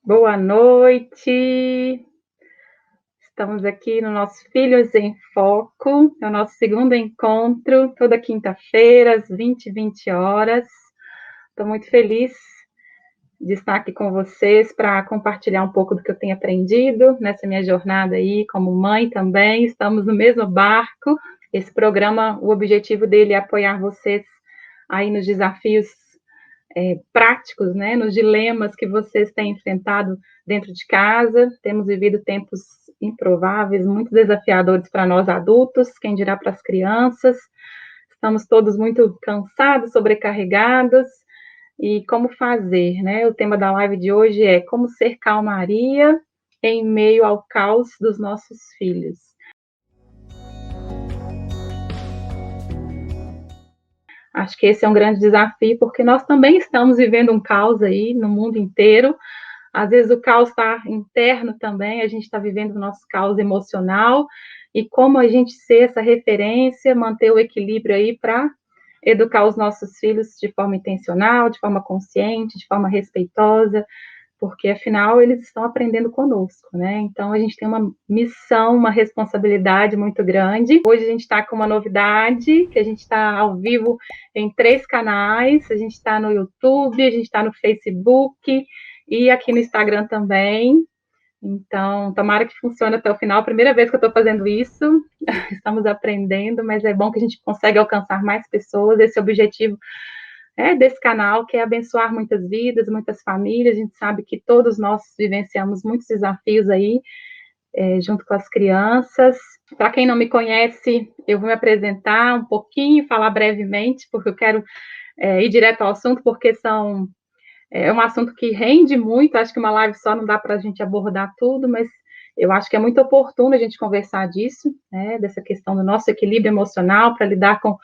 Boa noite. Estamos aqui no nosso Filhos em Foco, é o nosso segundo encontro, toda quinta-feira, às 20h20. Estou muito feliz de estar aqui com vocês para compartilhar um pouco do que eu tenho aprendido nessa minha jornada aí, como mãe também. Estamos no mesmo barco. Esse programa, o objetivo dele é apoiar vocês aí nos desafios práticos, né, nos dilemas que vocês têm enfrentado dentro de casa. Temos vivido tempos improváveis, muito desafiadores para nós adultos, quem dirá para as crianças. Estamos todos muito cansados, sobrecarregados, e como fazer, né? O tema da live de hoje é como ser calmaria em meio ao caos dos nossos filhos. Acho que esse é um grande desafio, porque nós também estamos vivendo um caos aí no mundo inteiro. Às vezes o caos está interno também, a gente está vivendo o nosso caos emocional, e como a gente ser essa referência, manter o equilíbrio aí para educar os nossos filhos de forma intencional, de forma consciente, de forma respeitosa, porque afinal eles estão aprendendo conosco, né? Então a gente tem uma missão, uma responsabilidade muito grande. Hoje a gente está com uma novidade, que a gente está ao vivo em 3 canais, a gente está no YouTube, a gente está no Facebook e aqui no Instagram também. Então, tomara que funcione até o final. Primeira vez que eu estou fazendo isso, estamos aprendendo, mas é bom que a gente consegue alcançar mais pessoas. Esse é o objetivo desse canal, que é abençoar muitas vidas, muitas famílias. A gente sabe que todos nós vivenciamos muitos desafios aí, junto com as crianças. Para quem não me conhece, eu vou me apresentar um pouquinho, falar brevemente, porque eu quero ir direto ao assunto, porque é um assunto que rende muito. Acho que uma live só não dá para a gente abordar tudo, mas eu acho que é muito oportuno a gente conversar disso, né, dessa questão do nosso equilíbrio emocional para lidar com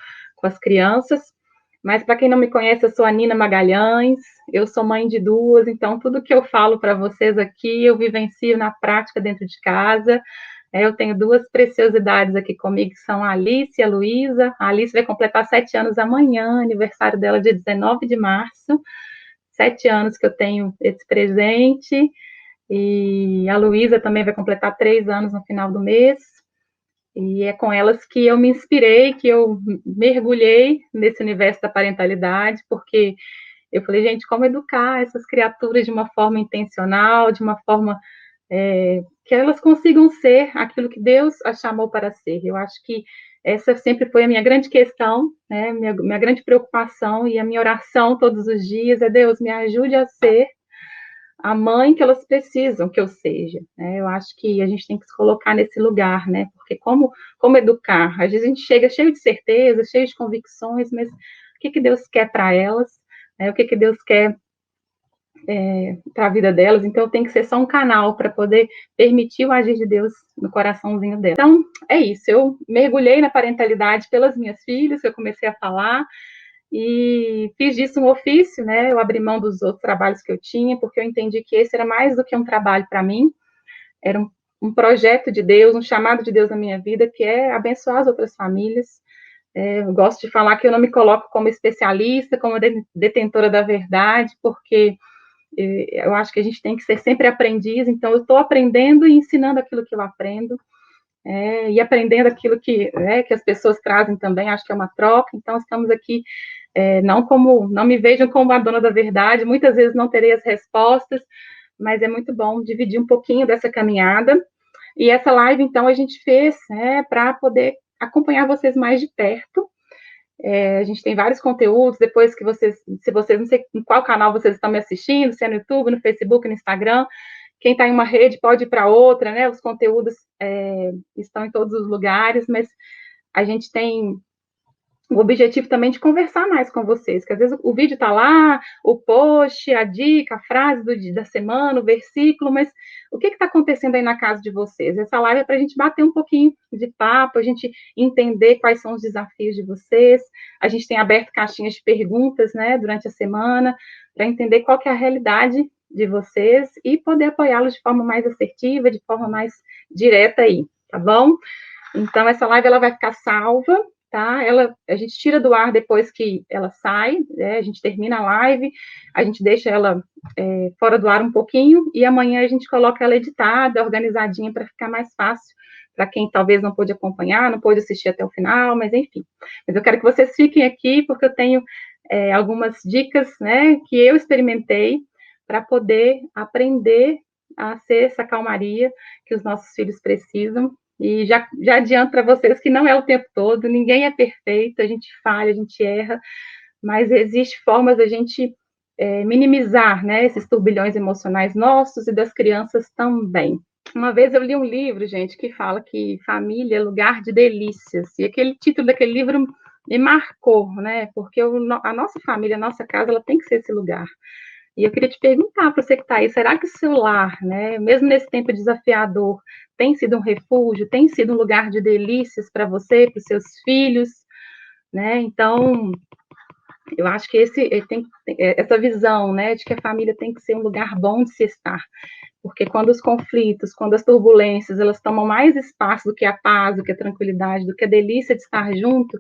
as crianças. Mas para quem não me conhece, eu sou a Nina Magalhães, eu sou mãe de 2, então tudo que eu falo para vocês aqui, eu vivencio na prática dentro de casa. Eu tenho 2 preciosidades aqui comigo, que são a Alice e a Luísa. A Alice vai completar 7 anos amanhã, aniversário dela dia 19 de março. 7 anos que eu tenho esse presente. E a Luísa também vai completar 3 anos no final do mês. E é com elas que eu me inspirei, que eu mergulhei nesse universo da parentalidade, porque eu falei, gente, como educar essas criaturas de uma forma intencional, de uma forma que elas consigam ser aquilo que Deus as chamou para ser. Eu acho que essa sempre foi a minha grande questão, né? Minha grande preocupação e a minha oração todos os dias é: Deus, me ajude a ser a mãe que elas precisam que eu seja, né? Eu acho que a gente tem que se colocar nesse lugar, né? Porque como educar? Às vezes a gente chega cheio de certeza, cheio de convicções, mas o que Deus quer para elas? O que Deus quer para a vida delas? Então tem que ser só um canal para poder permitir o agir de Deus no coraçãozinho dela. Então é isso, eu mergulhei na parentalidade pelas minhas filhas, que eu comecei a falar, e fiz disso um ofício, né? Eu abri mão dos outros trabalhos que eu tinha, porque eu entendi que esse era mais do que um trabalho para mim, era um projeto de Deus, um chamado de Deus na minha vida, que é abençoar as outras famílias. Eu gosto de falar que eu não me coloco como especialista, como detentora da verdade, porque eu acho que a gente tem que ser sempre aprendiz. Então eu estou aprendendo e ensinando aquilo que eu aprendo, e aprendendo aquilo que as pessoas trazem também. Acho que é uma troca. Então estamos aqui, não me vejam como a dona da verdade, muitas vezes não terei as respostas, mas é muito bom dividir um pouquinho dessa caminhada. E essa live, então, a gente fez, para poder acompanhar vocês mais de perto. A gente tem vários conteúdos. Depois que se vocês, não sei em qual canal vocês estão me assistindo, se é no YouTube, no Facebook, no Instagram, quem está em uma rede pode ir para outra, né? Os conteúdos estão em todos os lugares, mas a gente tem o objetivo também de conversar mais com vocês, que às vezes o vídeo está lá, o post, a dica, a frase da semana, o versículo, mas o que está acontecendo aí na casa de vocês? Essa live é para a gente bater um pouquinho de papo, a gente entender quais são os desafios de vocês. A gente tem aberto caixinhas de perguntas, né, durante a semana, para entender qual que é a realidade de vocês e poder apoiá-los de forma mais assertiva, de forma mais direta aí, tá bom? Então, essa live ela vai ficar salva. tá? A gente tira do ar depois que ela sai, né? A gente termina a live, a gente deixa ela fora do ar um pouquinho, e amanhã a gente coloca ela editada, organizadinha, para ficar mais fácil para quem talvez não pôde acompanhar, não pôde assistir até o final, mas enfim. Mas eu quero que vocês fiquem aqui, porque eu tenho algumas dicas, né, que eu experimentei para poder aprender a ser essa calmaria que os nossos filhos precisam. E já adianto para vocês que não é o tempo todo, ninguém é perfeito, a gente falha, a gente erra, mas existe formas da gente minimizar, né, esses turbilhões emocionais nossos e das crianças também. Uma vez eu li um livro, gente, que fala que família é lugar de delícias, e aquele título daquele livro me marcou, né, porque a nossa família, a nossa casa, ela tem que ser esse lugar. E eu queria te perguntar para você que está aí, será que o seu lar, né, mesmo nesse tempo desafiador, tem sido um refúgio, tem sido um lugar de delícias para você, para os seus filhos, né? Então, eu acho que essa visão, né, de que a família tem que ser um lugar bom de se estar, porque quando os conflitos, quando as turbulências, elas tomam mais espaço do que a paz, do que a tranquilidade, do que a delícia de estar junto,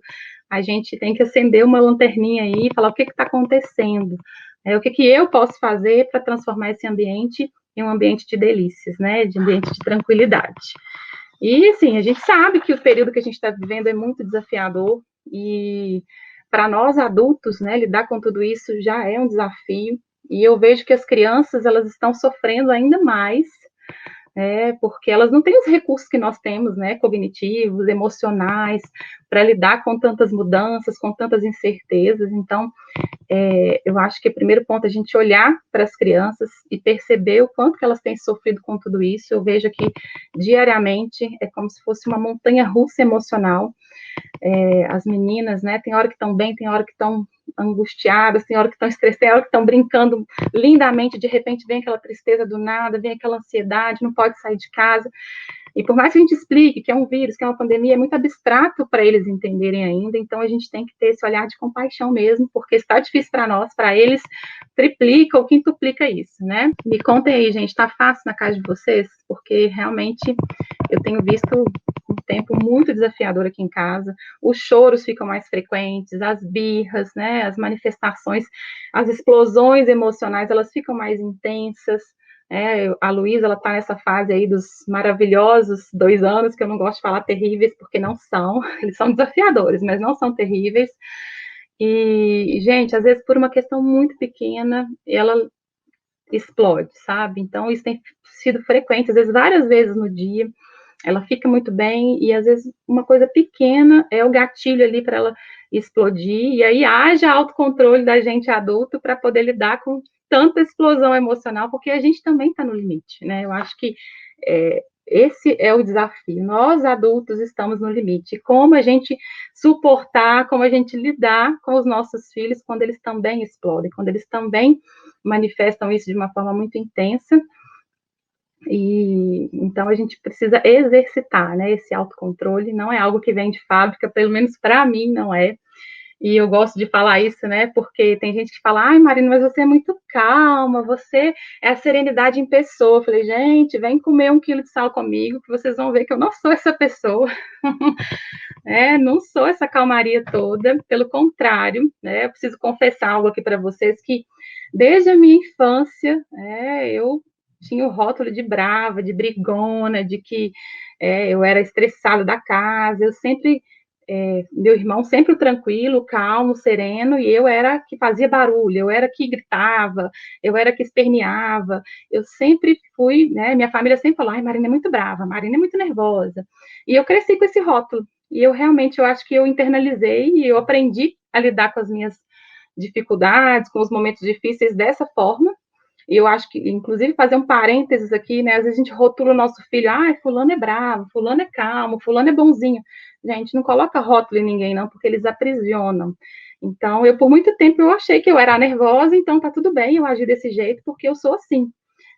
a gente tem que acender uma lanterninha aí e falar o que está acontecendo, o que eu posso fazer para transformar esse ambiente em um ambiente de delícias, né, de ambiente de tranquilidade. E, assim, a gente sabe que o período que a gente está vivendo é muito desafiador e para nós adultos, né, lidar com tudo isso já é um desafio. E eu vejo que as crianças, elas estão sofrendo ainda mais, porque elas não têm os recursos que nós temos, né, cognitivos, emocionais, para lidar com tantas mudanças, com tantas incertezas. Então, eu acho que o primeiro ponto é a gente olhar para as crianças e perceber o quanto que elas têm sofrido com tudo isso. Eu vejo que diariamente é como se fosse uma montanha russa emocional. As meninas, né, tem hora que estão bem, tem hora que estão angustiadas, tem hora que estão estressadas, tem hora que estão brincando lindamente, de repente vem aquela tristeza do nada, vem aquela ansiedade, não pode sair de casa. E por mais que a gente explique que é um vírus, que é uma pandemia, é muito abstrato para eles entenderem ainda, então a gente tem que ter esse olhar de compaixão mesmo, porque está difícil para nós, para eles triplica ou quintuplica isso, né? Me contem aí, gente, tá fácil na casa de vocês? Porque realmente eu tenho visto um tempo muito desafiador aqui em casa, os choros ficam mais frequentes, as birras, né, as manifestações, as explosões emocionais, elas ficam mais intensas. A Luísa, ela está nessa fase aí dos maravilhosos 2 anos, que eu não gosto de falar terríveis, porque não são, eles são desafiadores, mas não são terríveis. E, gente, às vezes por uma questão muito pequena, ela explode, sabe? Então, isso tem sido frequente, às vezes várias vezes no dia, ela fica muito bem, e às vezes uma coisa pequena é o gatilho ali para ela explodir, e aí haja autocontrole da gente adulto para poder lidar com tanta explosão emocional, porque a gente também está no limite, né? Eu acho que esse é o desafio. Nós, adultos, estamos no limite. Como a gente suportar, como a gente lidar com os nossos filhos quando eles também explodem, quando eles também manifestam isso de uma forma muito intensa. E então a gente precisa exercitar, né, esse autocontrole. Não é algo que vem de fábrica, pelo menos para mim não é. E eu gosto de falar isso, né? Porque tem gente que fala, ai, Marina, mas você é muito calma, você é a serenidade em pessoa. Eu falei, gente, vem comer 1 quilo de sal comigo, que vocês vão ver que eu não sou essa pessoa. Não sou essa calmaria toda, pelo contrário, né? Eu preciso confessar algo aqui para vocês que desde a minha infância, eu tinha o rótulo de brava, de brigona, de que eu era estressada da casa, eu sempre meu irmão sempre tranquilo, calmo, sereno, e eu era que fazia barulho, eu era que gritava, eu era que esperneava, eu sempre fui, né, minha família sempre falou, ai, Marina é muito brava, Marina é muito nervosa, e eu cresci com esse rótulo, e eu acho que eu internalizei, e eu aprendi a lidar com as minhas dificuldades, com os momentos difíceis dessa forma, e eu acho que, inclusive, fazer um parênteses aqui, né? Às vezes a gente rotula o nosso filho, fulano é bravo, fulano é calmo, fulano é bonzinho. Gente, não coloca rótulo em ninguém, não, porque eles aprisionam. Então, por muito tempo, eu achei que eu era nervosa, então tá tudo bem eu agir desse jeito, porque eu sou assim,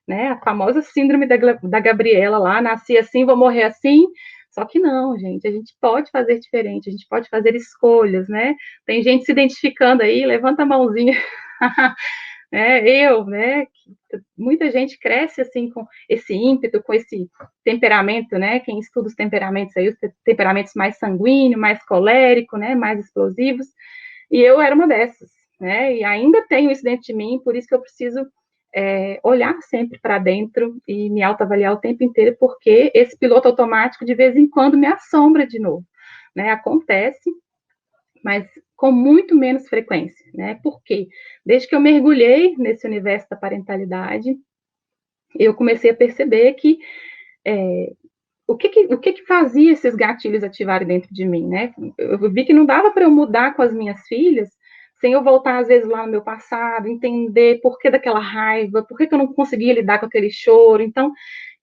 né? A famosa síndrome da Gabriela lá, nasci assim, vou morrer assim. Só que não, gente, a gente pode fazer diferente, a gente pode fazer escolhas, né? Tem gente se identificando aí, levanta a mãozinha. né, muita gente cresce assim com esse ímpeto, com esse temperamento, né, quem estuda os temperamentos aí, os temperamentos mais sanguíneos, mais colérico, né, mais explosivos, e eu era uma dessas, né, e ainda tenho isso dentro de mim, por isso que eu preciso olhar sempre para dentro e me autoavaliar o tempo inteiro, porque esse piloto automático de vez em quando me assombra de novo, né, acontece, mas com muito menos frequência, né? Por quê? Desde que eu mergulhei nesse universo da parentalidade, eu comecei a perceber que o que fazia esses gatilhos ativarem dentro de mim, né? Eu vi que não dava para eu mudar com as minhas filhas sem eu voltar, às vezes, lá no meu passado, entender por que daquela raiva, por que eu não conseguia lidar com aquele choro. Então,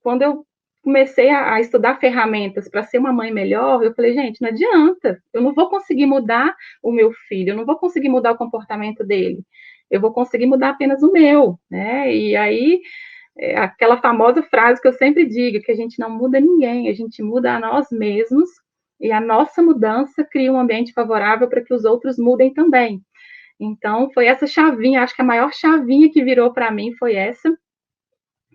quando eu comecei a estudar ferramentas para ser uma mãe melhor, eu falei, gente, não adianta, eu não vou conseguir mudar o meu filho, eu não vou conseguir mudar o comportamento dele, eu vou conseguir mudar apenas o meu, né? E aí, aquela famosa frase que eu sempre digo, que a gente não muda ninguém, a gente muda a nós mesmos, e a nossa mudança cria um ambiente favorável para que os outros mudem também. Então, foi essa chavinha, acho que a maior chavinha que virou para mim foi essa,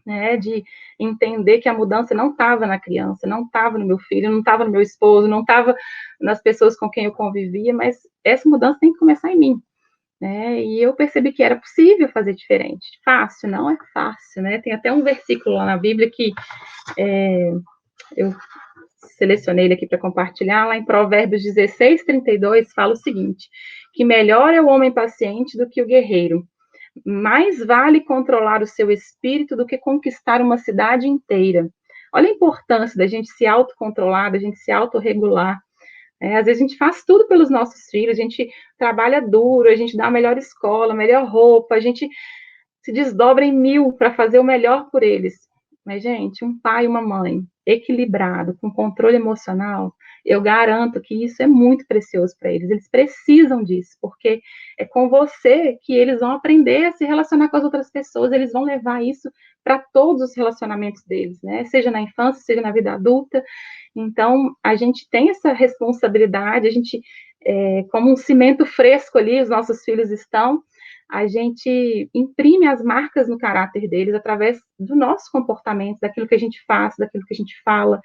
né, de entender que a mudança não estava na criança, não estava no meu filho, não estava no meu esposo, não estava nas pessoas com quem eu convivia, mas essa mudança tem que começar em mim, né? E eu percebi que era possível fazer diferente. Fácil, não é fácil, né? Tem até um versículo lá na Bíblia que eu selecionei ele aqui para compartilhar, lá em Provérbios 16:32 fala o seguinte: que melhor é o homem paciente do que o guerreiro. Mais vale controlar o seu espírito do que conquistar uma cidade inteira. Olha a importância da gente se autocontrolar, da gente se autorregular. Às vezes a gente faz tudo pelos nossos filhos, a gente trabalha duro, a gente dá a melhor escola, a melhor roupa, a gente se desdobra em mil para fazer o melhor por eles. Mas, gente, um pai e uma mãe equilibrado, com controle emocional, eu garanto que isso é muito precioso para eles. Eles precisam disso, porque é com você que eles vão aprender a se relacionar com as outras pessoas, eles vão levar isso para todos os relacionamentos deles, né? Seja na infância, seja na vida adulta. Então, a gente tem essa responsabilidade, a gente, como um cimento fresco ali, os nossos filhos estão, a gente imprime as marcas no caráter deles através do nosso comportamento, daquilo que a gente faz, daquilo que a gente fala,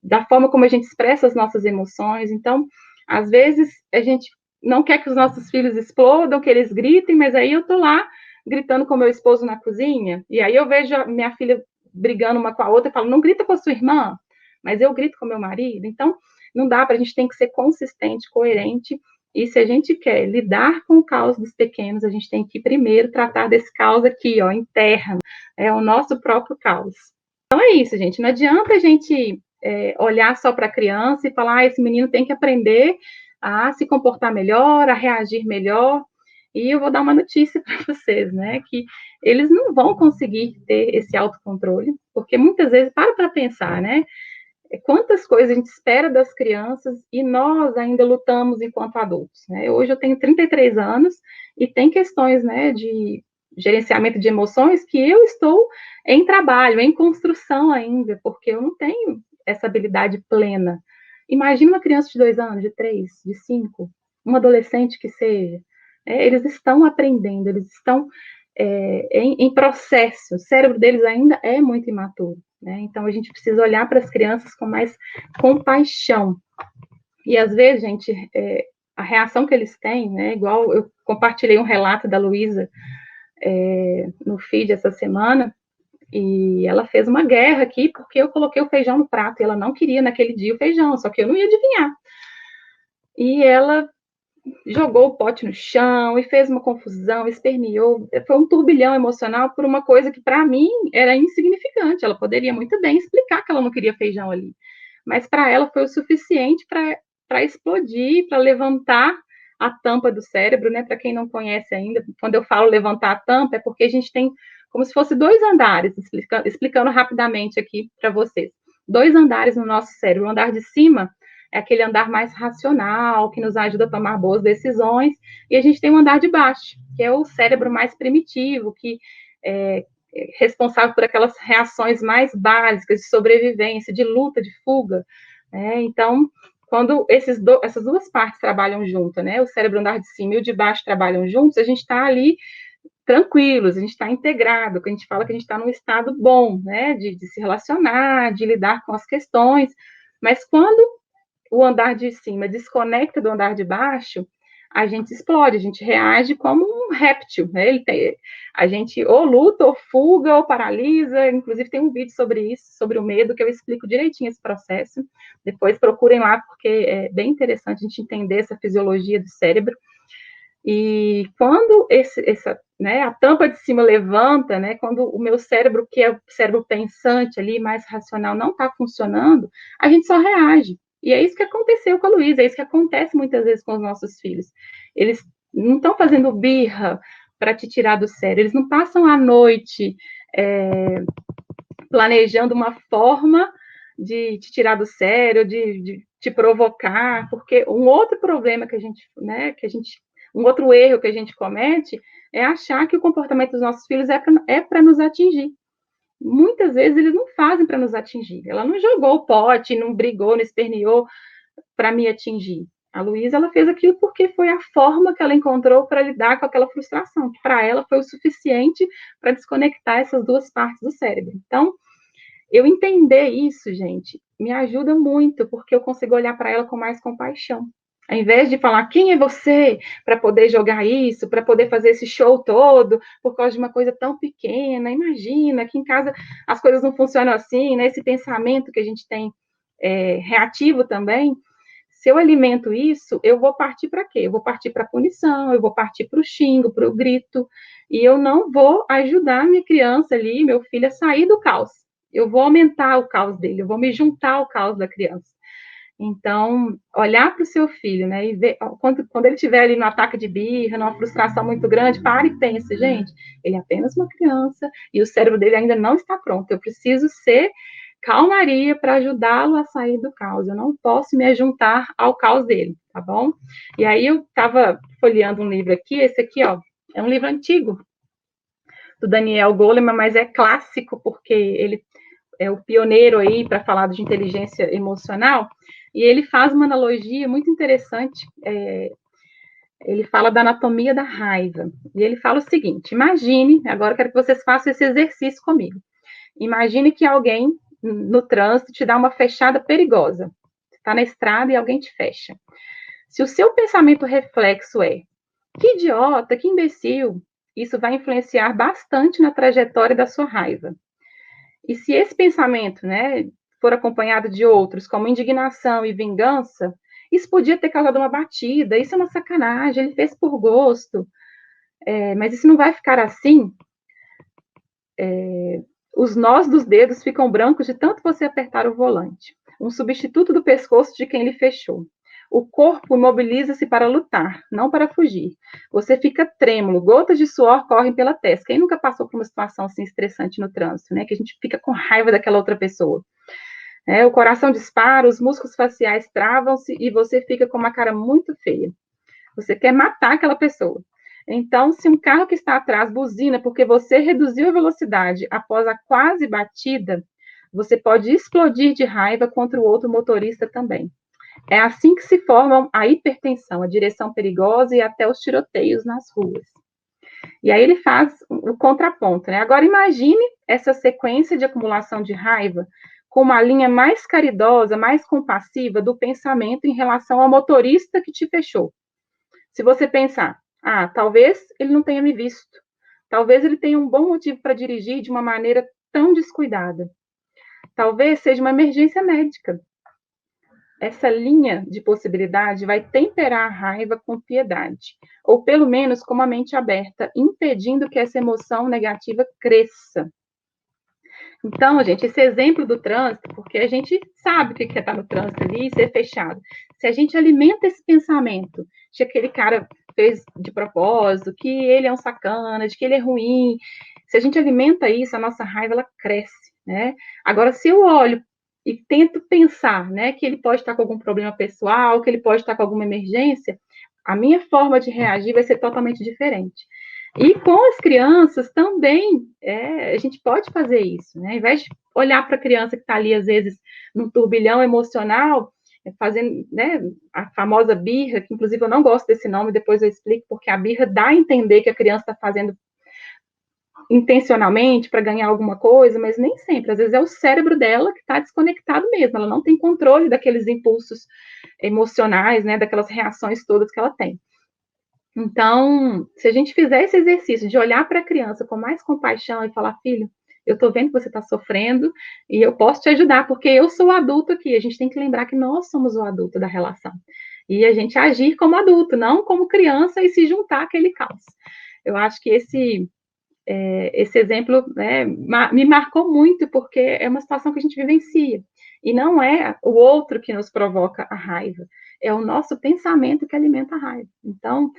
da forma como a gente expressa as nossas emoções. Então, às vezes, a gente não quer que os nossos filhos explodam, que eles gritem, mas aí eu tô lá gritando com meu esposo na cozinha, e aí eu vejo a minha filha brigando uma com a outra e falo, não grita com a sua irmã, mas eu grito com meu marido. Então, não dá para, a gente tem que ser consistente, coerente, e se a gente quer lidar com o caos dos pequenos, a gente tem que primeiro tratar desse caos aqui, ó, interno, é o nosso próprio caos. Então é isso, gente. Não adianta a gente olhar só para a criança e falar, esse menino tem que aprender a se comportar melhor, a reagir melhor. E eu vou dar uma notícia para vocês, né? Que eles não vão conseguir ter esse autocontrole, porque muitas vezes, para pensar, né? Quantas coisas a gente espera das crianças e nós ainda lutamos enquanto adultos, né? Hoje eu tenho 33 anos e tem questões, né, de gerenciamento de emoções que eu estou em trabalho, em construção ainda, porque eu não tenho essa habilidade plena. Imagina uma criança de 2 anos, de 3, de 5, um adolescente que seja. Eles estão aprendendo, eles estão em processo, o cérebro deles ainda é muito imaturo. Né? Então, a gente precisa olhar para as crianças com mais compaixão. E, às vezes, gente, a reação que eles têm, né, igual eu compartilhei um relato da Luísa no feed essa semana, e ela fez uma guerra aqui porque eu coloquei o feijão no prato, e ela não queria naquele dia o feijão, só que eu não ia adivinhar. E ela jogou o pote no chão e fez uma confusão, esperneou. Foi um turbilhão emocional por uma coisa que, para mim, era insignificante. Ela poderia muito bem explicar que ela não queria feijão ali. Mas para ela foi o suficiente para explodir, para levantar a tampa do cérebro, né? Para quem não conhece ainda, quando eu falo levantar a tampa, é porque a gente tem como se fosse 2 andares, explicando rapidamente aqui para vocês. 2 andares no nosso cérebro. O andar de cima é aquele andar mais racional, que nos ajuda a tomar boas decisões, e a gente tem um andar de baixo, que é o cérebro mais primitivo, que é responsável por aquelas reações mais básicas de sobrevivência, de luta, de fuga. Então, quando essas 2 partes trabalham junto, né, o cérebro andar de cima e o de baixo trabalham juntos, a gente está ali tranquilos, a gente está integrado, que a gente fala que a gente está num estado bom, né, de se relacionar, de lidar com as questões, mas quando o andar de cima desconecta do andar de baixo, a gente explode, a gente reage como um réptil, né? A gente ou luta, ou fuga, ou paralisa. Inclusive, tem um vídeo sobre isso, sobre o medo, que eu explico direitinho esse processo. Depois procurem lá, porque é bem interessante a gente entender essa fisiologia do cérebro. E quando né, a tampa de cima levanta, né, quando o meu cérebro, que é o cérebro pensante ali, mais racional, não está funcionando, a gente só reage. E é isso que aconteceu com a Luísa, é isso que acontece muitas vezes com os nossos filhos. Eles não estão fazendo birra para te tirar do sério, eles não passam a noite planejando uma forma de te tirar do sério, de te provocar, porque um outro problema que a gente, né, um outro erro que a gente comete é achar que o comportamento dos nossos filhos é para nos atingir. Muitas vezes eles não fazem para nos atingir. Ela não jogou o pote, não brigou, não esperneou para me atingir. A Luísa, ela fez aquilo porque foi a forma que ela encontrou para lidar com aquela frustração, que para ela foi o suficiente para desconectar essas duas partes do cérebro. Então, eu entender isso, gente, me ajuda muito, porque eu consigo olhar para ela com mais compaixão. Ao invés de falar, quem é você para poder jogar isso, para poder fazer esse show todo, por causa de uma coisa tão pequena, imagina, aqui em casa as coisas não funcionam assim, né? Esse pensamento que a gente tem reativo também, se eu alimento isso, eu vou partir para quê? Eu vou partir para a punição, eu vou partir para o xingo, para o grito, e eu não vou ajudar minha criança ali, meu filho, a sair do caos. Eu vou aumentar o caos dele, eu vou me juntar ao caos da criança. Então, olhar para o seu filho, né, e ver, quando ele estiver ali no ataque de birra, numa frustração muito grande, para e pense, gente, ele é apenas uma criança e o cérebro dele ainda não está pronto. Eu preciso ser calmaria para ajudá-lo a sair do caos. Eu não posso me juntar ao caos dele, tá bom? E aí eu estava folheando um livro aqui, esse aqui, ó, é um livro antigo, do Daniel Goleman, mas é clássico porque ele é o pioneiro aí para falar de inteligência emocional, e ele faz uma analogia muito interessante. Ele fala da anatomia da raiva, e ele fala o seguinte: imagine, agora eu quero que vocês façam esse exercício comigo. Imagine que alguém no trânsito te dá uma fechada perigosa. Você está na estrada e alguém te fecha. Se o seu pensamento reflexo é que idiota, que imbecil, isso vai influenciar bastante na trajetória da sua raiva. E se esse pensamento, né, for acompanhado de outros, como indignação e vingança, isso podia ter causado uma batida, isso é uma sacanagem, ele fez por gosto, mas isso não vai ficar assim. Os nós dos dedos ficam brancos de tanto você apertar o volante. Um substituto do pescoço de quem lhe fechou. O corpo imobiliza-se para lutar, não para fugir. Você fica trêmulo, gotas de suor correm pela testa. Quem nunca passou por uma situação assim estressante no trânsito, né? Que a gente fica com raiva daquela outra pessoa. O coração dispara, os músculos faciais travam-se e você fica com uma cara muito feia. Você quer matar aquela pessoa. Então, se um carro que está atrás buzina porque você reduziu a velocidade após a quase batida, você pode explodir de raiva contra o outro motorista também. É assim que se formam a hipertensão, a direção perigosa e até os tiroteios nas ruas. E aí ele faz o contraponto, né? Agora imagine essa sequência de acumulação de raiva com uma linha mais caridosa, mais compassiva do pensamento em relação ao motorista que te fechou. Se você pensar, talvez ele não tenha me visto, talvez ele tenha um bom motivo para dirigir de uma maneira tão descuidada, talvez seja uma emergência médica. Essa linha de possibilidade vai temperar a raiva com piedade, ou pelo menos com uma mente aberta, impedindo que essa emoção negativa cresça. Então, gente, esse exemplo do trânsito, porque a gente sabe o que é estar no trânsito ali e ser fechado. Se a gente alimenta esse pensamento de que aquele cara fez de propósito, que ele é um sacana, de que ele é ruim, se a gente alimenta isso, a nossa raiva, ela cresce, né? Agora, se eu olho e tento pensar, né, que ele pode estar com algum problema pessoal, que ele pode estar com alguma emergência, a minha forma de reagir vai ser totalmente diferente. E com as crianças também, a gente pode fazer isso, né? Ao invés de olhar para a criança que está ali, às vezes, num turbilhão emocional, fazendo, né, a famosa birra, que inclusive eu não gosto desse nome, depois eu explico, porque a birra dá a entender que a criança está fazendo intencionalmente para ganhar alguma coisa, mas nem sempre. Às vezes é o cérebro dela que está desconectado mesmo, ela não tem controle daqueles impulsos emocionais, né, daquelas reações todas que ela tem. Então, se a gente fizer esse exercício de olhar para a criança com mais compaixão e falar, filho, eu estou vendo que você está sofrendo e eu posso te ajudar, porque eu sou o adulto aqui. A gente tem que lembrar que nós somos o adulto da relação. E a gente agir como adulto, não como criança e se juntar àquele caos. Eu acho que esse exemplo, né, me marcou muito, porque é uma situação que a gente vivencia. E não é o outro que nos provoca a raiva, é o nosso pensamento que alimenta a raiva. Então,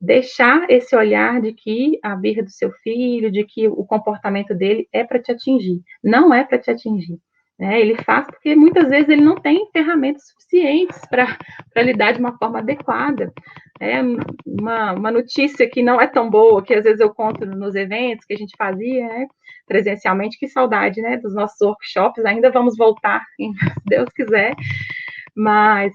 deixar esse olhar de que a birra do seu filho, de que o comportamento dele é para te atingir, não é para te atingir. Né? Ele faz porque muitas vezes ele não tem ferramentas suficientes para lidar de uma forma adequada. É uma notícia que não é tão boa, que às vezes eu conto nos eventos que a gente fazia, né, presencialmente, que saudade, né, dos nossos workshops, ainda vamos voltar, se Deus quiser, mas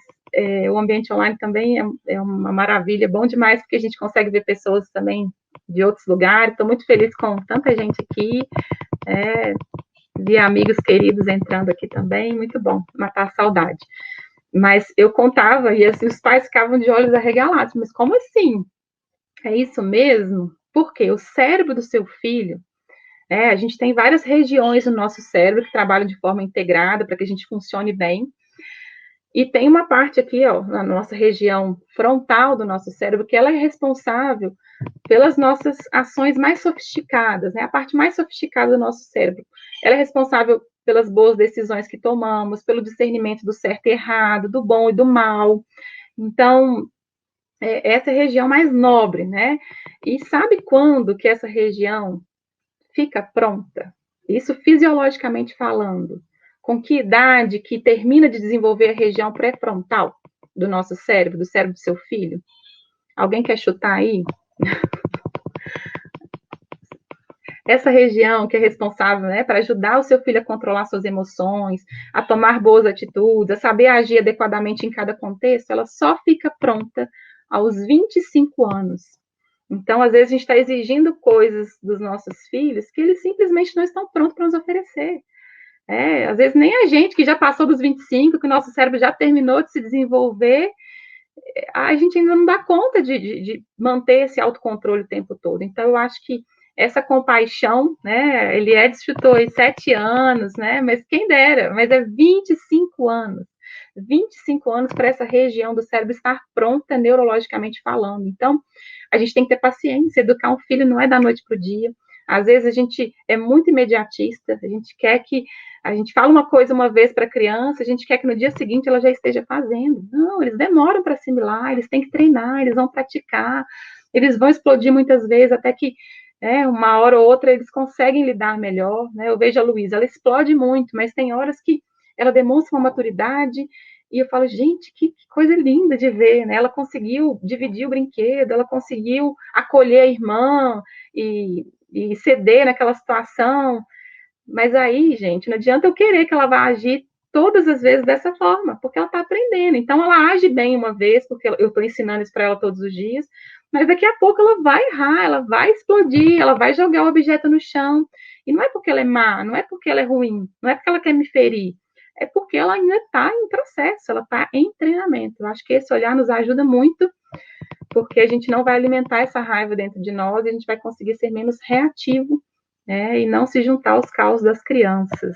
o ambiente online também é uma maravilha, bom demais, porque a gente consegue ver pessoas também de outros lugares. Estou muito feliz com tanta gente aqui, de amigos queridos entrando aqui também, muito bom, matar a saudade. Mas eu contava, e assim, os pais ficavam de olhos arregalados, mas como assim? É isso mesmo? Porque o cérebro do seu filho, a gente tem várias regiões no nosso cérebro que trabalham de forma integrada para que a gente funcione bem. E tem uma parte aqui, ó, na nossa região frontal do nosso cérebro, que ela é responsável pelas nossas ações mais sofisticadas, né? A parte mais sofisticada do nosso cérebro. Ela é responsável pelas boas decisões que tomamos, pelo discernimento do certo e errado, do bom e do mal. Então, essa é a região mais nobre, né? E sabe quando que essa região fica pronta? Isso fisiologicamente falando. Com que idade que termina de desenvolver a região pré-frontal do nosso cérebro, do cérebro do seu filho? Alguém quer chutar aí? Essa região que é responsável, né, para ajudar o seu filho a controlar suas emoções, a tomar boas atitudes, a saber agir adequadamente em cada contexto, ela só fica pronta aos 25 anos. Então, às vezes, a gente está exigindo coisas dos nossos filhos que eles simplesmente não estão prontos para nos oferecer. Às vezes, nem a gente que já passou dos 25, que o nosso cérebro já terminou de se desenvolver, a gente ainda não dá conta de manter esse autocontrole o tempo todo. Então, eu acho que essa compaixão, né, Eliade chutou aí 7 anos, né, mas quem dera, mas é 25 anos. 25 anos para essa região do cérebro estar pronta neurologicamente falando. Então, a gente tem que ter paciência, educar um filho não é da noite para o dia. Às vezes a gente é muito imediatista, a gente quer que a gente fala uma coisa uma vez para a criança, a gente quer que no dia seguinte ela já esteja fazendo. Não, eles demoram para assimilar, eles têm que treinar, eles vão praticar, eles vão explodir muitas vezes até que uma hora ou outra eles conseguem lidar melhor. Né? Eu vejo a Luísa, ela explode muito, mas tem horas que ela demonstra uma maturidade e eu falo, gente, que coisa linda de ver, né? Ela conseguiu dividir o brinquedo, ela conseguiu acolher a irmã e ceder naquela situação. Mas aí, gente, não adianta eu querer que ela vá agir todas as vezes dessa forma, porque ela está aprendendo. Então, ela age bem uma vez, porque eu estou ensinando isso para ela todos os dias, mas daqui a pouco ela vai errar, ela vai explodir, ela vai jogar o objeto no chão. E não é porque ela é má, não é porque ela é ruim, não é porque ela quer me ferir, é porque ela ainda está em processo, ela está em treinamento. Eu acho que esse olhar nos ajuda muito, porque a gente não vai alimentar essa raiva dentro de nós e a gente vai conseguir ser menos reativo, né, e não se juntar aos caos das crianças.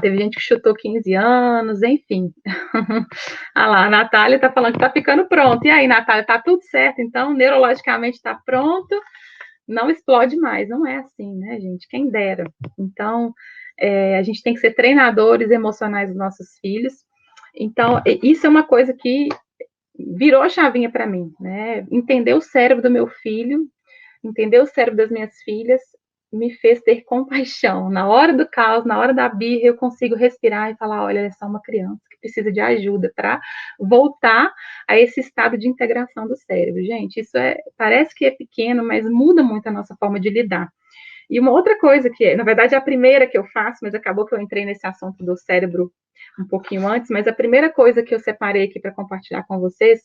Teve gente que chutou 15 anos, enfim. Lá, a Natália está falando que está ficando pronto. E aí, Natália, está tudo certo? Então, neurologicamente está pronto, não explode mais. Não é assim, né, gente? Quem dera. Então, a gente tem que ser treinadores emocionais dos nossos filhos. Então, isso é uma coisa que virou a chavinha para mim, né? Entender o cérebro do meu filho, entender o cérebro das minhas filhas, me fez ter compaixão. Na hora do caos, na hora da birra, eu consigo respirar e falar: olha, é só uma criança que precisa de ajuda para voltar a esse estado de integração do cérebro. Gente, isso parece que é pequeno, mas muda muito a nossa forma de lidar. E uma outra coisa que, na verdade, é a primeira que eu faço, mas acabou que eu entrei nesse assunto do cérebro um pouquinho antes, mas a primeira coisa que eu separei aqui para compartilhar com vocês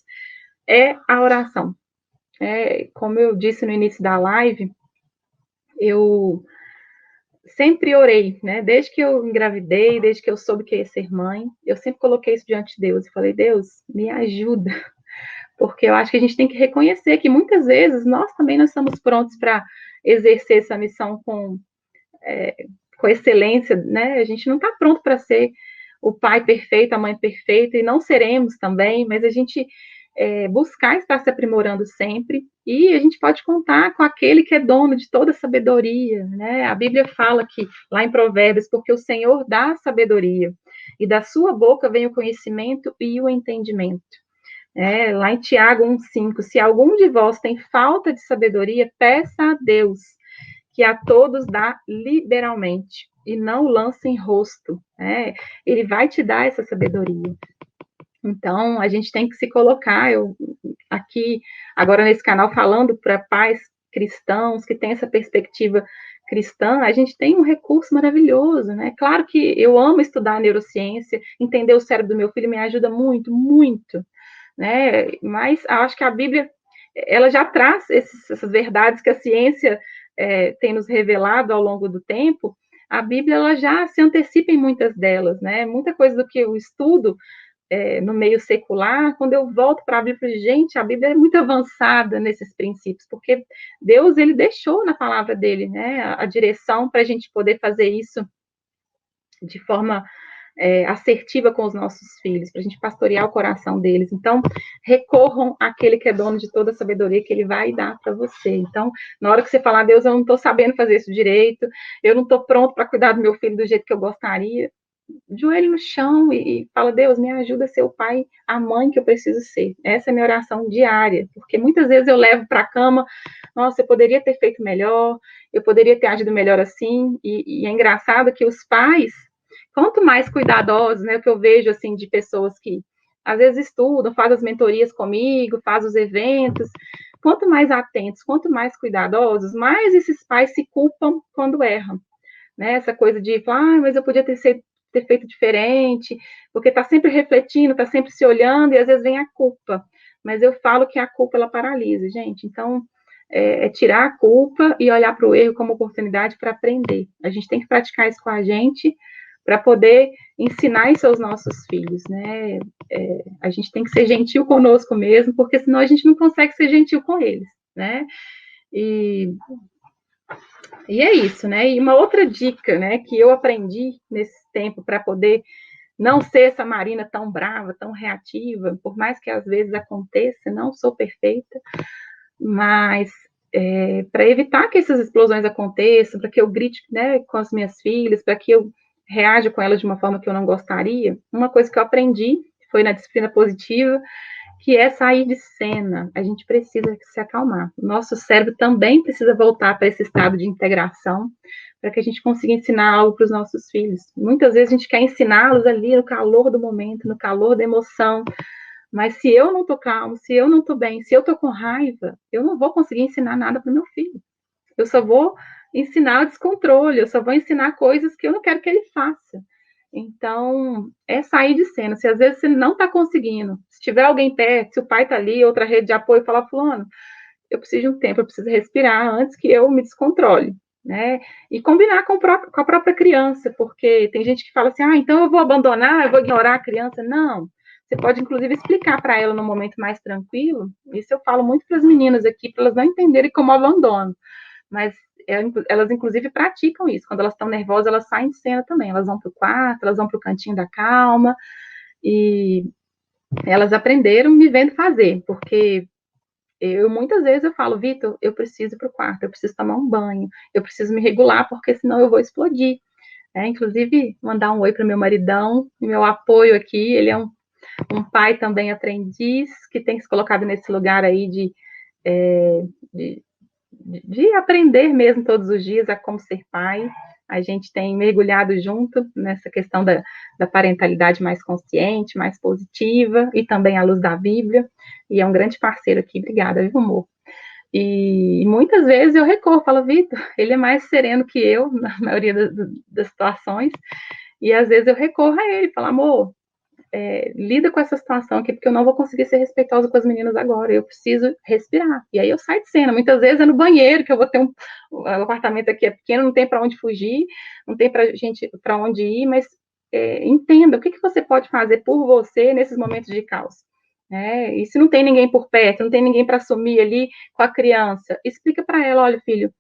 é a oração. Como eu disse no início da live, eu sempre orei, né? Desde que eu engravidei, desde que eu soube que ia ser mãe, eu sempre coloquei isso diante de Deus e falei: Deus, me ajuda, porque eu acho que a gente tem que reconhecer que muitas vezes nós também não estamos prontos para exercer essa missão com excelência, né? A gente não está pronto para ser o pai perfeito, a mãe perfeita, e não seremos também, mas a gente buscar estar se aprimorando sempre, e a gente pode contar com aquele que é dono de toda a sabedoria, né? A Bíblia fala que, lá em Provérbios, porque o Senhor dá sabedoria, e da sua boca vem o conhecimento e o entendimento. Lá em Tiago 1,5, se algum de vós tem falta de sabedoria, peça a Deus, que a todos dá liberalmente, e não lance em rosto. Ele vai te dar essa sabedoria. Então, a gente tem que se colocar, eu aqui, agora nesse canal, falando para pais cristãos que têm essa perspectiva cristã, a gente tem um recurso maravilhoso, né? Claro que eu amo estudar neurociência, entender o cérebro do meu filho me ajuda muito, muito, né? Mas acho que a Bíblia, ela já traz essas verdades que a ciência tem nos revelado ao longo do tempo. A Bíblia, ela já se antecipa em muitas delas, né? Muita coisa do que eu estudo no meio secular, quando eu volto para a Bíblia, gente, a Bíblia é muito avançada nesses princípios, porque Deus, ele deixou na palavra dele, né, a direção para a gente poder fazer isso de forma assertiva com os nossos filhos, para a gente pastorear o coração deles. Então, recorram àquele que é dono de toda a sabedoria que ele vai dar para você. Então, na hora que você falar, Deus, eu não estou sabendo fazer isso direito, eu não estou pronto para cuidar do meu filho do jeito que eu gostaria, joelho no chão e fala, Deus, me ajuda a ser o pai, a mãe que eu preciso ser. Essa é a minha oração diária, porque muitas vezes eu levo para a cama, nossa, eu poderia ter feito melhor, eu poderia ter agido melhor assim, e é engraçado que os pais, quanto mais cuidadosos, né, o que eu vejo, assim, de pessoas que às vezes estudam, fazem as mentorias comigo, fazem os eventos, quanto mais atentos, quanto mais cuidadosos, mais esses pais se culpam quando erram. Né, essa coisa de, mas eu podia ter feito diferente, porque está sempre refletindo, está sempre se olhando, e às vezes vem a culpa. Mas eu falo que a culpa, ela paralisa, gente. Então, tirar a culpa e olhar para o erro como oportunidade para aprender. A gente tem que praticar isso com a gente para poder ensinar isso aos nossos filhos, né? A gente tem que ser gentil conosco mesmo, porque senão a gente não consegue ser gentil com eles, né? E é isso, né? E uma outra dica, né, que eu aprendi nesse tempo para poder não ser essa Marina tão brava, tão reativa, por mais que às vezes aconteça, não sou perfeita, mas para evitar que essas explosões aconteçam, para que eu grite, né, com as minhas filhas, para que eu reaja com elas de uma forma que eu não gostaria, uma coisa que eu aprendi foi na disciplina positiva, que é sair de cena. A gente precisa se acalmar. O nosso cérebro também precisa voltar para esse estado de integração, para que a gente consiga ensinar algo para os nossos filhos. Muitas vezes a gente quer ensiná-los ali no calor do momento, no calor da emoção, mas se eu não estou calmo, se eu não estou bem, se eu estou com raiva, eu não vou conseguir ensinar nada para o meu filho. Eu só vou ensinar o descontrole, eu só vou ensinar coisas que eu não quero que ele faça. Então, é sair de cena. Se às vezes você não está conseguindo, se tiver alguém perto, se o pai está ali, outra rede de apoio, falar, fulano, eu preciso de um tempo, eu preciso respirar antes que eu me descontrole, né? E combinar com a própria criança, porque tem gente que fala assim, então eu vou abandonar, eu vou ignorar a criança. Não. Você pode, inclusive, explicar para ela no momento mais tranquilo. Isso eu falo muito para as meninas aqui, para elas não entenderem como abandono. Mas elas, inclusive, praticam isso. Quando elas estão nervosas, elas saem de cena também. Elas vão para o quarto, elas vão para o cantinho da calma. E elas aprenderam me vendo fazer, porque muitas vezes eu falo, Vitor, eu preciso ir para o quarto, eu preciso tomar um banho, eu preciso me regular, porque senão eu vou explodir. Inclusive, mandar um oi para meu maridão, meu apoio aqui, ele é um pai também aprendiz, que tem se colocado nesse lugar aí de aprender mesmo todos os dias a como ser pai. A gente tem mergulhado junto nessa questão da parentalidade mais consciente, mais positiva, e também à luz da Bíblia, e é um grande parceiro aqui. Obrigada, viu, amor? E muitas vezes eu recorro, falo, Vitor, ele é mais sereno que eu, na maioria das situações, e às vezes eu recorro a ele, falo, amor, lida com essa situação aqui, porque eu não vou conseguir ser respeitosa com as meninas agora, eu preciso respirar. E aí eu saio de cena, muitas vezes é no banheiro, que eu vou ter o apartamento aqui é pequeno, não tem para onde fugir, não tem para onde ir, mas entenda o que você pode fazer por você nesses momentos de caos. E se não tem ninguém por perto, não tem ninguém para assumir ali com a criança, explica para ela, olha, filho,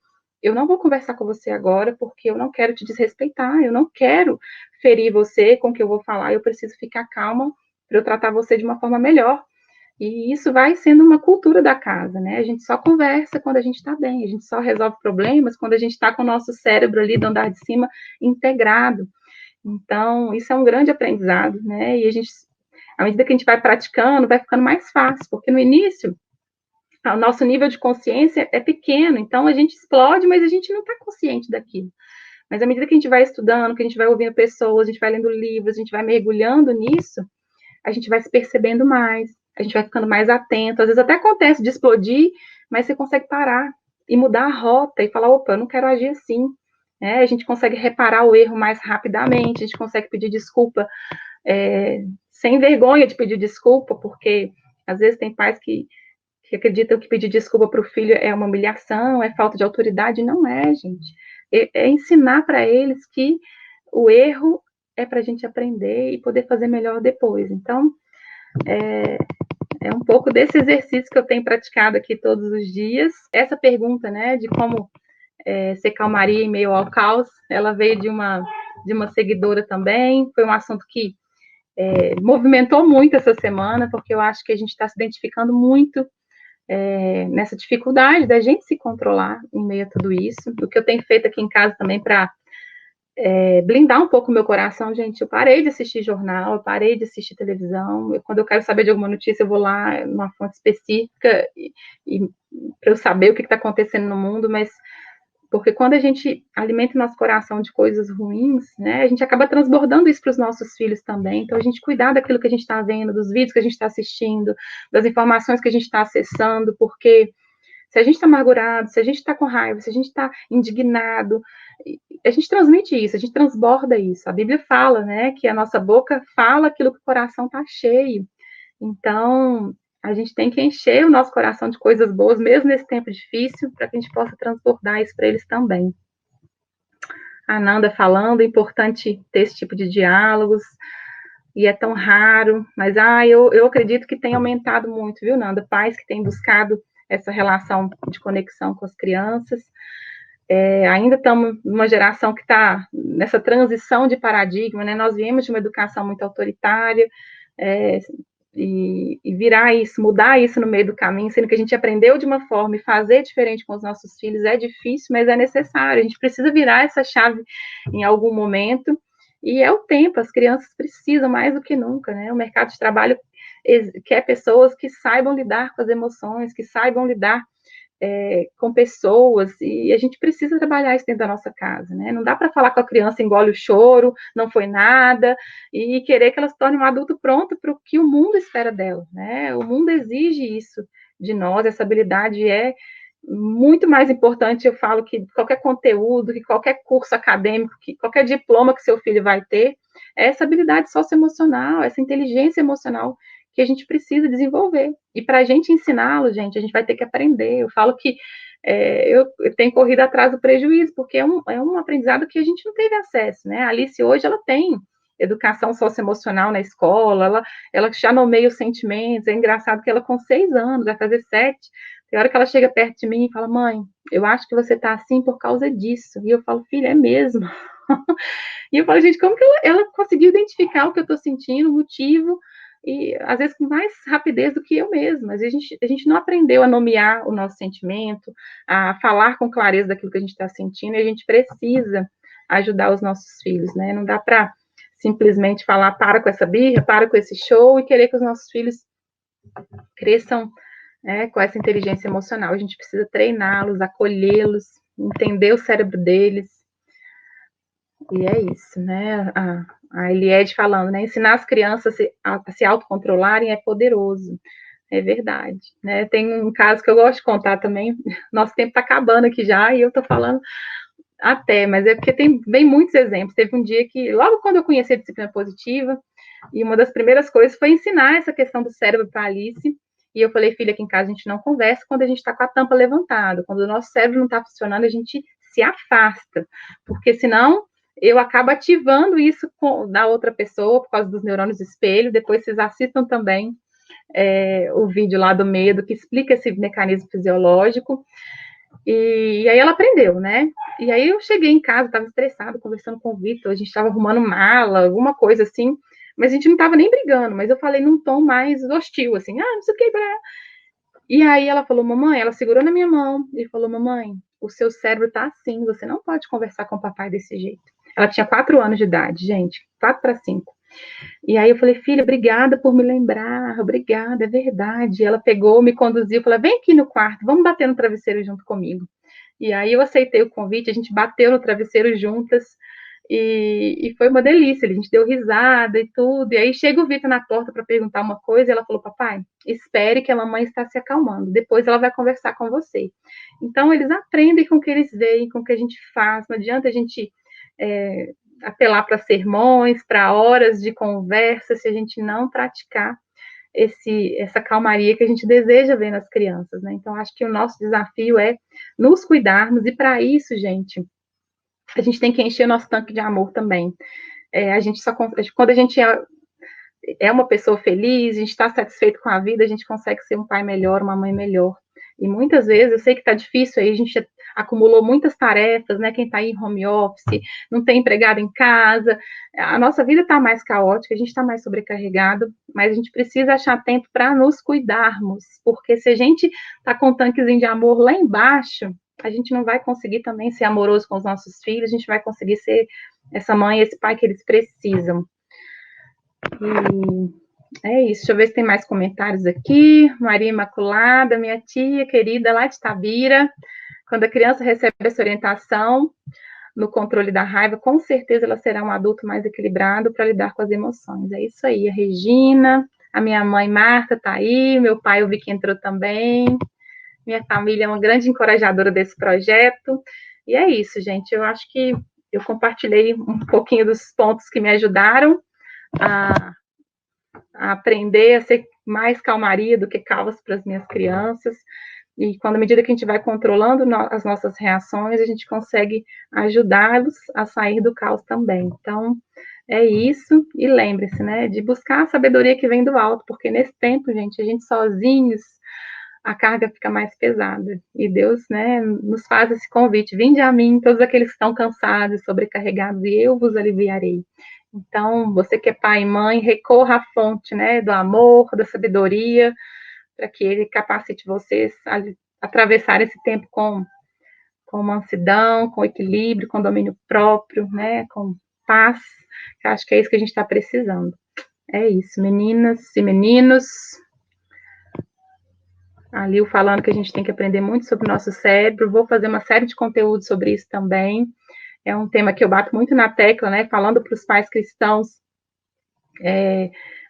eu não vou conversar com você agora porque eu não quero te desrespeitar, eu não quero ferir você com o que eu vou falar, eu preciso ficar calma para eu tratar você de uma forma melhor. E isso vai sendo uma cultura da casa, né? A gente só conversa quando a gente está bem, a gente só resolve problemas quando a gente está com o nosso cérebro ali do andar de cima integrado. Então, isso é um grande aprendizado, né? E a gente, à medida que a gente vai praticando, vai ficando mais fácil, porque no início o nosso nível de consciência é pequeno, então a gente explode, mas a gente não está consciente daquilo. Mas à medida que a gente vai estudando, que a gente vai ouvindo pessoas, a gente vai lendo livros, a gente vai mergulhando nisso, a gente vai se percebendo mais, a gente vai ficando mais atento. Às vezes até acontece de explodir, mas você consegue parar e mudar a rota e falar, opa, eu não quero agir assim. A gente consegue reparar o erro mais rapidamente, a gente consegue pedir desculpa sem vergonha de pedir desculpa, porque às vezes tem pais que acreditam que pedir desculpa para o filho é uma humilhação, é falta de autoridade. Não é, gente. Ensinar para eles que o erro é para a gente aprender e poder fazer melhor depois. Então, é um pouco desse exercício que eu tenho praticado aqui todos os dias. Essa pergunta, né, de como ser calmaria em meio ao caos, ela veio de uma seguidora também. Foi um assunto que movimentou muito essa semana, porque eu acho que a gente está se identificando muito nessa dificuldade da gente se controlar em meio a tudo isso. O que eu tenho feito aqui em casa também para blindar um pouco o meu coração, gente, eu parei de assistir jornal, eu parei de assistir televisão, quando eu quero saber de alguma notícia, eu vou lá numa fonte específica e para eu saber o que está acontecendo no mundo, mas porque quando a gente alimenta o nosso coração de coisas ruins, né, a gente acaba transbordando isso para os nossos filhos também. Então, a gente cuidar daquilo que a gente está vendo, dos vídeos que a gente está assistindo, das informações que a gente está acessando, porque se a gente está amargurado, se a gente está com raiva, se a gente está indignado, a gente transmite isso, a gente transborda isso. A Bíblia fala, né, que a nossa boca fala aquilo que o coração está cheio. Então, a gente tem que encher o nosso coração de coisas boas, mesmo nesse tempo difícil, para que a gente possa transbordar isso para eles também. A Nanda falando, é importante ter esse tipo de diálogos, e é tão raro, mas eu acredito que tem aumentado muito, viu, Nanda? Pais que têm buscado essa relação de conexão com as crianças. Ainda estamos numa geração que está nessa transição de paradigma, né? Nós viemos de uma educação muito autoritária, e virar isso, mudar isso no meio do caminho, sendo que a gente aprendeu de uma forma e fazer diferente com os nossos filhos é difícil, mas é necessário. A gente precisa virar essa chave em algum momento, e é o tempo, as crianças precisam mais do que nunca, né? O mercado de trabalho quer pessoas que saibam lidar com as emoções, que saibam lidar com pessoas, e a gente precisa trabalhar isso dentro da nossa casa, né? Não dá para falar com a criança, engole o choro, não foi nada, e querer que ela se torne um adulto pronto para o que o mundo espera dela, né? O mundo exige isso de nós, essa habilidade é muito mais importante, eu falo, que qualquer conteúdo, que qualquer curso acadêmico, que qualquer diploma que seu filho vai ter, é essa habilidade socioemocional, essa inteligência emocional que a gente precisa desenvolver. E para a gente ensiná-lo, gente, a gente vai ter que aprender. Eu falo que eu tenho corrido atrás do prejuízo, porque é um aprendizado que a gente não teve acesso, né? A Alice hoje, ela tem educação socioemocional na escola, ela já nomeia os sentimentos, é engraçado que ela com 6 anos, vai fazer 7, tem hora que ela chega perto de mim e fala, mãe, eu acho que você tá assim por causa disso. E eu falo, filha, é mesmo. E eu falo, gente, como que ela conseguiu identificar o que eu tô sentindo, o motivo, e às vezes com mais rapidez do que eu mesma. Às vezes a gente não aprendeu a nomear o nosso sentimento, a falar com clareza daquilo que a gente está sentindo, e a gente precisa ajudar os nossos filhos, né? Não dá para simplesmente falar, para com essa birra, para com esse show, e querer que os nossos filhos cresçam com essa inteligência emocional. A gente precisa treiná-los, acolhê-los, entender o cérebro deles. E é isso, né? A Eliette falando, né? Ensinar as crianças a se autocontrolarem é poderoso. É verdade, né? Tem um caso que eu gosto de contar também. Nosso tempo está acabando aqui já, e eu estou falando até, mas é porque vem muitos exemplos. Teve um dia que, logo quando eu conheci a disciplina positiva, E uma das primeiras coisas foi ensinar essa questão do cérebro para a Alice. E eu falei, filha, aqui em casa a gente não conversa quando a gente está com a tampa levantada. Quando o nosso cérebro não está funcionando, a gente se afasta. Porque senão eu acabo ativando isso da outra pessoa por causa dos neurônios de espelho. Depois vocês assistam também o vídeo lá do medo, que explica esse mecanismo fisiológico. E aí ela aprendeu, né? E aí eu cheguei em casa, estava estressada, conversando com o Vitor, a gente estava arrumando mala, alguma coisa assim, mas a gente não estava nem brigando, mas eu falei num tom mais hostil, assim, não sei o que. E aí ela falou, mamãe, ela segurou na minha mão e falou, mamãe, o seu cérebro tá assim, você não pode conversar com o papai desse jeito. Ela tinha 4 anos de idade, gente, 4 para 5. E aí eu falei, filha, obrigada por me lembrar, obrigada, é verdade. E ela pegou, me conduziu, falou, vem aqui no quarto, vamos bater no travesseiro junto comigo. E aí eu aceitei o convite, a gente bateu no travesseiro juntas, e foi uma delícia, a gente deu risada e tudo. E aí chega o Vitor na porta para perguntar uma coisa, e ela falou, papai, espere que a mamãe está se acalmando, depois ela vai conversar com você. Então eles aprendem com o que eles veem, com o que a gente faz, não adianta a gente apelar para sermões, para horas de conversa, se a gente não praticar essa calmaria que a gente deseja ver nas crianças, né? Então, acho que o nosso desafio é nos cuidarmos, e para isso, gente, a gente tem que encher o nosso tanque de amor também. A gente só, quando a gente é uma pessoa feliz, a gente está satisfeito com a vida, a gente consegue ser um pai melhor, uma mãe melhor. E muitas vezes, eu sei que está difícil aí, a gente acumulou muitas tarefas, né? Quem está aí em home office, não tem empregado em casa, a nossa vida está mais caótica, a gente está mais sobrecarregado, mas a gente precisa achar tempo para nos cuidarmos, porque se a gente está com um tanquezinho de amor lá embaixo, a gente não vai conseguir também ser amoroso com os nossos filhos, a gente vai conseguir ser essa mãe, esse pai que eles precisam. E é isso, deixa eu ver se tem mais comentários aqui. Maria Imaculada, minha tia querida lá de Tabira. Quando a criança recebe essa orientação no controle da raiva, com certeza ela será um adulto mais equilibrado para lidar com as emoções. É isso aí, a Regina, a minha mãe Marta está aí, meu pai eu vi que entrou também. Minha família é uma grande encorajadora desse projeto. E é isso, gente. Eu acho que eu compartilhei um pouquinho dos pontos que me ajudaram a aprender a ser mais calmaria do que caos para as minhas crianças. E quando, à medida que a gente vai controlando as nossas reações, a gente consegue ajudá-los a sair do caos também. Então, é isso. E lembre-se, né, de buscar a sabedoria que vem do alto, porque nesse tempo, gente, a gente sozinhos, a carga fica mais pesada. E Deus, né, nos faz esse convite: vinde a mim, todos aqueles que estão cansados, sobrecarregados, e eu vos aliviarei. Então, você que é pai e mãe, recorra à fonte, né, do amor, da sabedoria, para que ele capacite vocês a atravessar esse tempo com mansidão, com equilíbrio, com domínio próprio, né, com paz. Eu acho que é isso que a gente está precisando. É isso, meninas e meninos. A Lil falando que a gente tem que aprender muito sobre o nosso cérebro. Vou fazer uma série de conteúdos sobre isso também. É um tema que eu bato muito na tecla, né? Falando para os pais cristãos,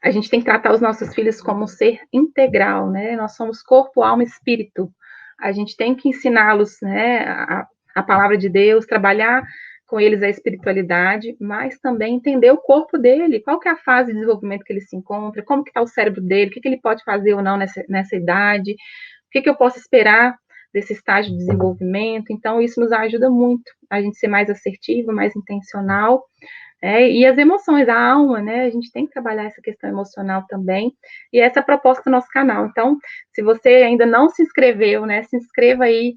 a gente tem que tratar os nossos filhos como um ser integral, né? Nós somos corpo, alma e espírito. A gente tem que ensiná-los, né, a palavra de Deus, trabalhar com eles a espiritualidade, mas também entender o corpo dele, qual que é a fase de desenvolvimento que ele se encontra, como que está o cérebro dele, o que ele pode fazer ou não nessa idade, o que eu posso esperar desse estágio de desenvolvimento. Então, isso nos ajuda muito a gente ser mais assertivo, mais intencional. E as emoções, a alma, né? A gente tem que trabalhar essa questão emocional também. E essa é a proposta do nosso canal. Então, se você ainda não se inscreveu, né? Se inscreva aí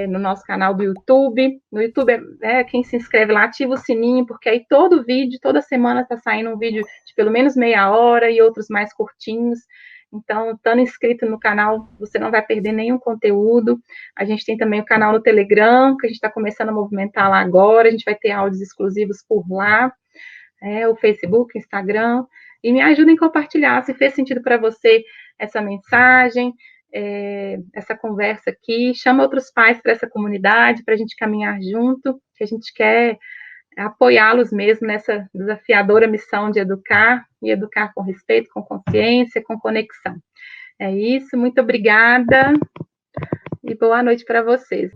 no nosso canal do YouTube. No YouTube, quem se inscreve lá, ativa o sininho, porque aí todo vídeo, toda semana está saindo um vídeo de pelo menos meia hora e outros mais curtinhos. Então, estando inscrito no canal, você não vai perder nenhum conteúdo. A gente tem também o canal no Telegram, que a gente está começando a movimentar lá agora. A gente vai ter áudios exclusivos por lá. O Facebook, Instagram. E me ajudem a compartilhar. Se fez sentido para você essa mensagem, essa conversa aqui. Chama outros pais para essa comunidade, para a gente caminhar junto, que a gente quer apoiá-los mesmo nessa desafiadora missão de educar, e educar com respeito, com consciência, com conexão. É isso, muito obrigada e boa noite para vocês.